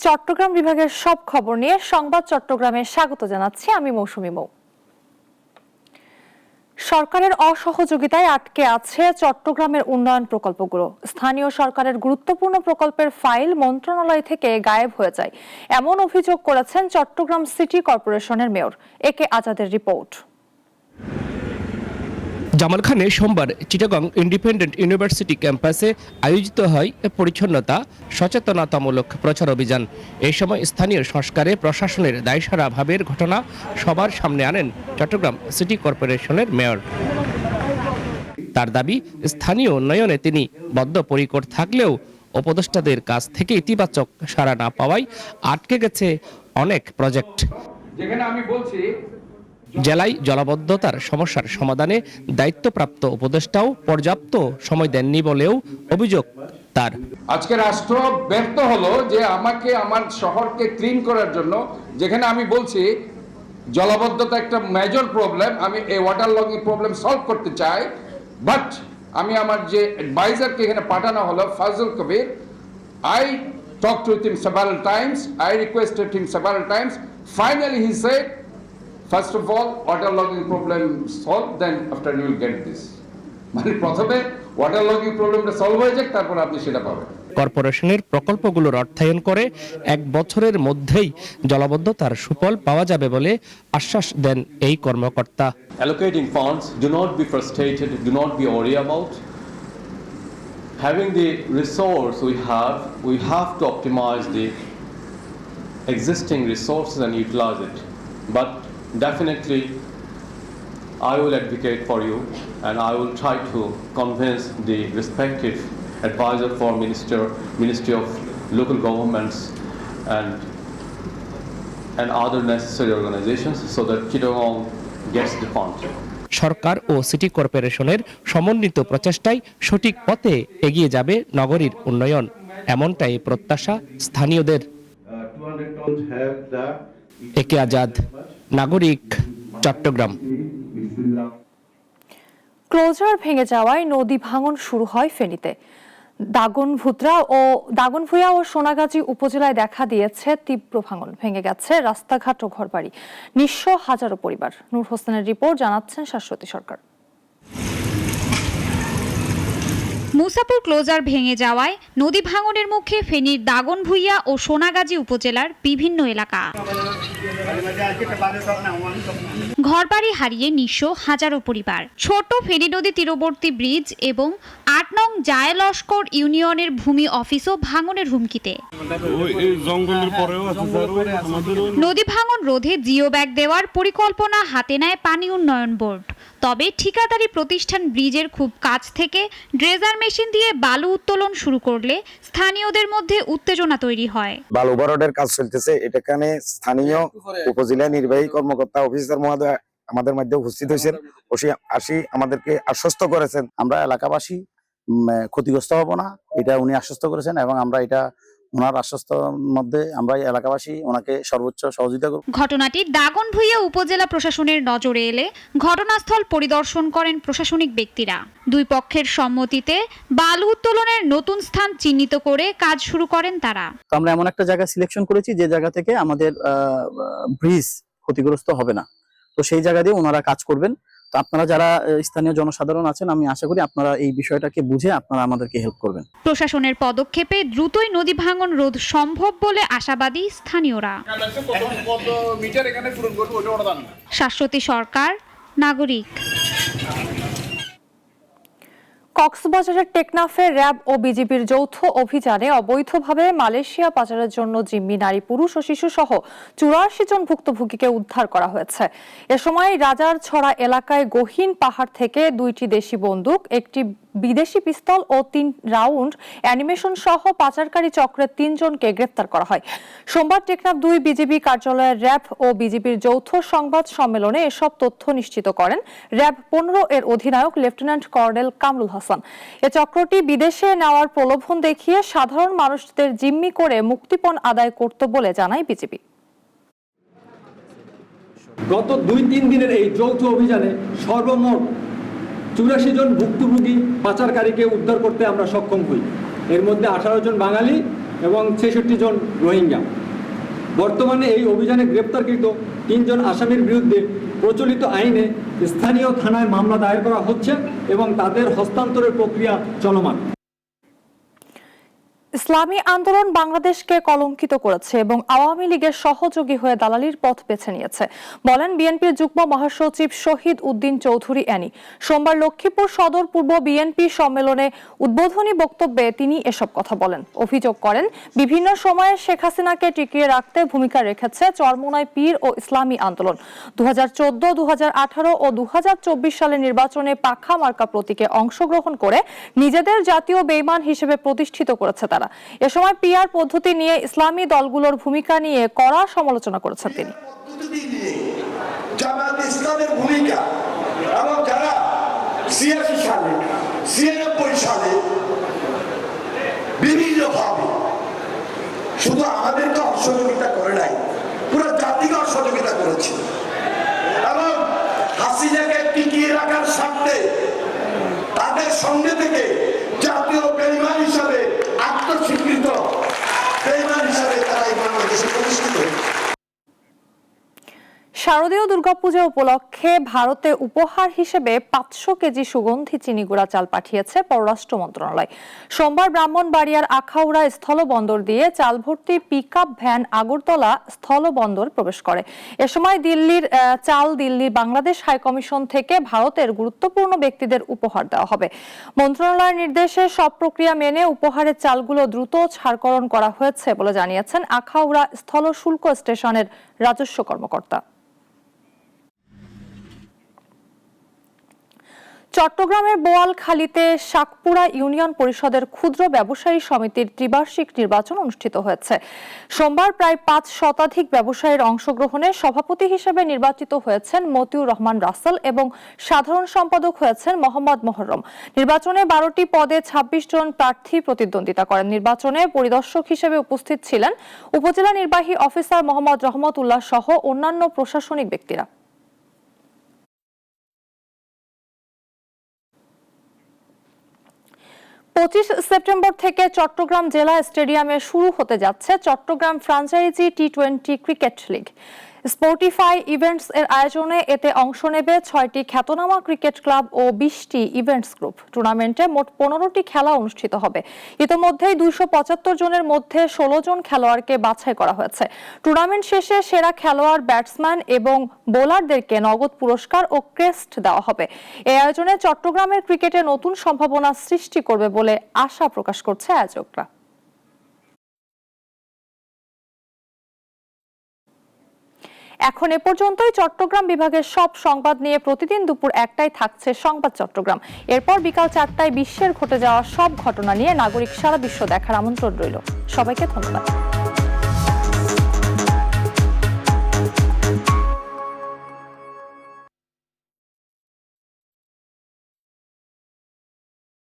চট্টগ্রাম বিভাগের সব খবর নিয়ে সংবাদ চট্টগ্রামে স্বাগত জানাচ্ছি আমি মৌসুমী মৌ। সরকারের অসহযোগিতায় আটকে আছে চট্টগ্রামের উন্নয়ন প্রকল্পগুলো। স্থানীয় সরকারের গুরুত্বপূর্ণ প্রকল্পের ফাইল মন্ত্রণালয় থেকে গায়েব হয়ে যায়, এমন অভিযোগ করেছেন চট্টগ্রাম সিটি কর্পোরেশনের মেয়র। একে আজাদের রিপোর্ট। জামালখানে সোমবার চিটাগং ইন্ডিপেন্ডেন্ট ইউনিভার্সিটি ক্যাম্পাসে আয়োজিত হয় পরিচ্ছন্নতা সচেতনতামূলক প্রচার অভিযান। এই সময় স্থানীয় সংস্কারে প্রশাসনের দায়সারা ভাবের ঘটনা সবার সামনে আনেন চট্টগ্রাম সিটি কর্পোরেশনের মেয়র। তার দাবি, স্থানীয় উন্নয়নে তিনি বদ্ধপরিকর থাকলেও উপদেষ্টাদের কাছ থেকে ইতিবাচক সাড়া না পাওয়ায় আটকে গেছে অনেক প্রজেক্ট। যেখানে আমি বলছি জেলায় জলাবদ্ধতার সমস্যার সমাধানে দায়িত্বপ্রাপ্ত উপদেষ্টাও পর্যাপ্ত সময় দেননি বলেও অভিযোগ তার। আজকে রাষ্ট্র ব্যর্থ হলো যে আমাকে আমার শহরকে ক্লিন করার জন্য, যেখানে আমি বলছি জলাবদ্ধতা একটা মেজর প্রবলেম, আমি এই ওয়াটার লগিং প্রবলেম সলভ করতে চাই, বাট আমি আমার যে অ্যাডভাইজারকে এখানে পাঠানো হলো ফাজল কবির, I talked with him several times, I requested him several times, finally he said, first of all, water logging problem solved, then after you will get this. মানে প্রথমে ওয়াটার লগিং প্রবলেমটা সলভ হয়ে যাক, তারপর আপনি সেটা পাবেন। কর্পোরেশনের প্রকল্পগুলোর অর্থায়ন করে 1 বছরের মধ্যেই জলাবদ্ধতার সুফল পাওয়া যাবে বলে আশ্বাস দেন এই কর্মকর্তা। Allocating funds, do not be frustrated, do not be worried about. Having the resource we have to optimize the existing resources and utilize it. But definitely, I will advocate for you, and I will try to convince the respective advisor for Ministry of Local Governments and other necessary organizations, so that Chittagong gets the fund. সরকার ও city কর্পোরেশনের সমন্বিত প্রচেষ্টায় সঠিক পথে এগিয়ে যাবে নগরীর উন্নয়ন, এমনটাই প্রত্যাশা স্থানীয়দের। একে আজাদ, নাগরিক, চট্টগ্রাম। ক্লোজার ভেঙে যাওয়ায় নদী ভাঙন শুরু হয় ফেনীতে। দাগনভূঞা ও সোনাগাজী উপজেলায় দেখা দিয়েছে তীব্র ভাঙন। ভেঙে গেছে রাস্তাঘাট ও ঘরবাড়ি, নিঃস্ব হাজারো পরিবার। নূর হোসেনের রিপোর্ট, জানাচ্ছেন শাশ্বতী সরকার। মুসাপুর ক্লোজার ভেঙে যাওয়ায় নদী ভাঙনের মুখে ফেনীর দাগনভূঞা ও সোনাগাজী উপজেলার বিভিন্ন এলাকা। ঘরবাড়ি হারিয়ে নিঃস্ব হাজারো পরিবার। ছোট ফেনী নদী তীরবর্তী ব্রিজ এবং 8 নং জায়লস্কর ইউনিয়নের ভূমি অফিসও ভাঙনের হুমকিতে। নদী ভাঙন রোধে জিও ব্যাগ দেওয়ার পরিকল্পনা হাতে নেয় পানি উন্নয়ন বোর্ড। তবে ঠিকাদারি প্রতিষ্ঠান ব্রিজের খুব কাছ থেকে ড্রেজার মেশিন দিয়ে বালু উত্তোলন শুরু করলে স্থানীয়দের মধ্যে উত্তেজনা তৈরি হয়। বালু ভরাটের কাজ চলতেছে, এটাখানে স্থানীয় উপজেলা নির্বাহী কর্মকর্তা অফিসার মহোদয় আমাদের মধ্যে উপস্থিত হয়েছেন, আমাদেরকে আশ্বস্ত করেছেন আমরা এলাকাবাসী ক্ষতিগ্রস্ত হব না, এটা উনি আশ্বস্ত করেছেন, এবং আমরা এটা ওনার আশ্বস্তের মধ্যে আমরা এলাকাবাসী ওনাকে সর্বোচ্চ সহযোগিতা করব। ঘটনাটি দাগনভূঞা উপজেলা প্রশাসনের নজরে এলে ঘটনাস্থল পরিদর্শন করেন প্রশাসনিক ব্যক্তিরা। দুই পক্ষের সম্মতিতে বালু উত্তোলনের নতুন স্থান চিহ্নিত করে কাজ শুরু করেন তারা। আমরা এমন একটা জায়গা সিলেকশন করেছি যে জায়গা থেকে আমাদের ব্রিজ ক্ষতিগ্রস্ত হবে না, তো সেই জায়গা দিয়ে ওনারা কাজ করবেন। তো আপনারা যারা স্থানীয় জনসাধারণ আছেন, আমি আশা করি আপনারা এই বিষয়টাকে বুঝে আপনারা আমাদেরকে হেল্প করবেন। প্রশাসনের পদক্ষেপে দ্রুতই নদী ভাঙন রোধ সম্ভব বলে আশাবাদী স্থানীয়রা। শাশ্বতী সরকার, নাগরিক। কক্সবাজারের টেকনাফে র‍্যাব ও বিজিবির যৌথ অভিযানে অবৈধভাবে মালয়েশিয়া পাচারের জন্য জিম্মি নারী, পুরুষ ও শিশু সহ 84 জন ভুক্তভোগীকে উদ্ধার করা হয়েছে। এ সময় রাজার ছড়া এলাকায় গহীন পাহাড় থেকে 2টি দেশি বন্দুক, একটি বিদেশি পিস্তল ও 3 রাউন্ড অ্যানিমেশন সহ পাচারকারী চক্রের 3 জনকে গ্রেফতার করা হয়। সোমবার টেকনাফ 2 বিজিবি কার্যালয়ের র‍্যাব ও বিজিবির যৌথ সংবাদ সম্মেলনে এসব তথ্য নিশ্চিত করেন র‍্যাব 15 এর অধিনায়ক লেফটেন্যান্ট কর্নেল কামরুল হাসান। এ চক্রটি বিদেশে নেওয়ার প্রলোভন দেখিয়ে সাধারণ মানুষদের জিম্মি করে মুক্তিপণ আদায় করত বলে জানায় বিজিবি। গত 2-3 দিনের এই যৌথ অভিযানে সর্বমোট 84 জন ভুক্তভোগী পাচারকারীকে উদ্ধার করতে আমরা সক্ষম হই। এর মধ্যে 18 জন বাঙালি এবং 66 জন রোহিঙ্গা। বর্তমানে এই অভিযানে গ্রেপ্তারকৃত 3 জন আসামির বিরুদ্ধে প্রচলিত আইনে স্থানীয় থানায় মামলা দায়ের করা হচ্ছে এবং তাদের হস্তান্তরের প্রক্রিয়া চলমান। ইসলামী আন্দোলন বাংলাদেশকে কলঙ্কিত করেছে এবং আওয়ামী লীগের সহযোগী হয়ে দালালির পথ বেছে নিয়েছে বলেন বিএনপির যুগ্ম মহাসচিব শহীদ উদ্দিন চৌধুরী অ্যানি। সোমবার লক্ষ্মীপুর সদর পূর্ব বিএনপি সম্মেলনে উদ্বোধনী বক্তব্যে তিনি এসব কথা বলেন। অভিযোগ করেন বিভিন্ন সময়ে শেখ হাসিনাকে টিকিয়ে রাখতে ভূমিকা রেখেছে চরমোনাই পীর ও ইসলামী আন্দোলন। 2014, 2018 ও 2024 সালে নির্বাচনে পাখা মার্কা প্রতীকে অংশগ্রহণ করে নিজেদের জাতীয় বেঈমান হিসেবে প্রতিষ্ঠিত করেছে তারা। এ সময় পিআর পদ্ধতি নিয়ে ইসলামী দলগুলোর ভূমিকা নিয়ে কড়া সমালোচনা করেছেন তিনি। জামায়াত ইসলামের ভূমিকা এবং যারা 86 সালে 96 সালে বিভিন্নভাবে শুধু আমাদেরকে অসহযোগিতা করে নাই, পুরো জাতিকে অসহযোগিতা করেছে এবং হাসিনাকে টিকিয়ে রাখার স্বার্থে তাদের সঙ্গে থেকে জাতীয় বেঈমান হিসাবে আত্মস্বীকৃত বেঈমান হিসাবে তারা এই বাংলাদেশে প্রতিষ্ঠিত হয়েছে। শারদীয় দুর্গাপূজা উপলক্ষে ভারতে উপহার হিসেবে 500 কেজি সুগন্ধি চিনি গুঁড়া চাল পাঠিয়েছে পররাষ্ট্র মন্ত্রণালয়। সোমবার ব্রাহ্মণবাড়িয়ার আখাউড়া স্থলবন্দর দিয়ে চাল ভর্তি পিকআপ ভ্যান আগরতলা স্থলবন্দর প্রবেশ করে। এ সময় দিল্লির বাংলাদেশ হাইকমিশন থেকে ভারতের গুরুত্বপূর্ণ ব্যক্তিদের উপহার দেওয়া হবে। মন্ত্রণালয়ের নির্দেশে সব প্রক্রিয়া মেনে উপহারের চালগুলো দ্রুত ছাড়করণ করা হয়েছে বলে জানিয়েছেন আখাউড়া স্থল শুল্ক স্টেশনের রাজস্ব কর্মকর্তা। চট্টগ্রামের বোয়ালখালীতে শাকপুরা ইউনিয়ন পরিষদের ক্ষুদ্র ব্যবসায়ী সমিতির ত্রিবার্ষিক নির্বাচন অনুষ্ঠিত হয়েছে। সোমবার প্রায় 5 শতাধিক ব্যবসায়ীর অংশগ্রহণে সভাপতি হিসেবে নির্বাচিত হয়েছেন মতিউর রহমান রাসেল এবং সাধারণ সম্পাদক হয়েছেন মোহাম্মদ মোহররম। নির্বাচনে 12টি পদে 26 জন প্রার্থী প্রতিদ্বন্দ্বিতা করেন। নির্বাচনে পরিদর্শক হিসেবে উপস্থিত ছিলেন উপজেলা নির্বাহী অফিসার মোহাম্মদ রহমতুল্লাহ সহ অন্যান্য প্রশাসনিক ব্যক্তিরা। 25 সেপ্টেম্বর থেকে চট্টগ্রাম জেলা স্টেডিয়ামে শুরু হতে যাচ্ছে চট্টগ্রাম ফ্র্যাঞ্চাইজি টি20 ক্রিকেট লিগ। স্পোর্টিফাই ইভেন্টস এর আয়োজনে এতে অংশ নেবে 6টি খ্যাতনামা ক্রিকেট ক্লাব ও 20টি ইভেন্টস গ্রুপ। টুর্নামেন্টে মোট 15টি খেলা অনুষ্ঠিত হবে। ইতোমধ্যেই 275 জনের মধ্যে 16 জন খেলোয়াড়কে বাছাই করা হয়েছে। টুর্নামেন্ট শেষে সেরা খেলোয়াড়, ব্যাটসম্যান এবং বোলারদেরকে নগদ পুরস্কার ও ক্রেস্ট দেওয়া হবে। এই আয়োজনে চট্টগ্রামের ক্রিকেটে নতুন সম্ভাবনা সৃষ্টি করবে বলে আশা প্রকাশ করছে আয়োজকরা। এখন এ পর্যন্তই। চট্টগ্রাম বিভাগের সব সংবাদ নিয়ে প্রতিদিন দুপুর 1টায় থাকছে সংবাদ চট্টগ্রাম। এরপর বিকাল 4টায় বিশ্বের ঘটে যাওয়া সব ঘটনা নিয়ে নাগরিক সারা বিশ্ব দেখার আমন্ত্রণ রইল। সবাইকে ধন্যবাদ।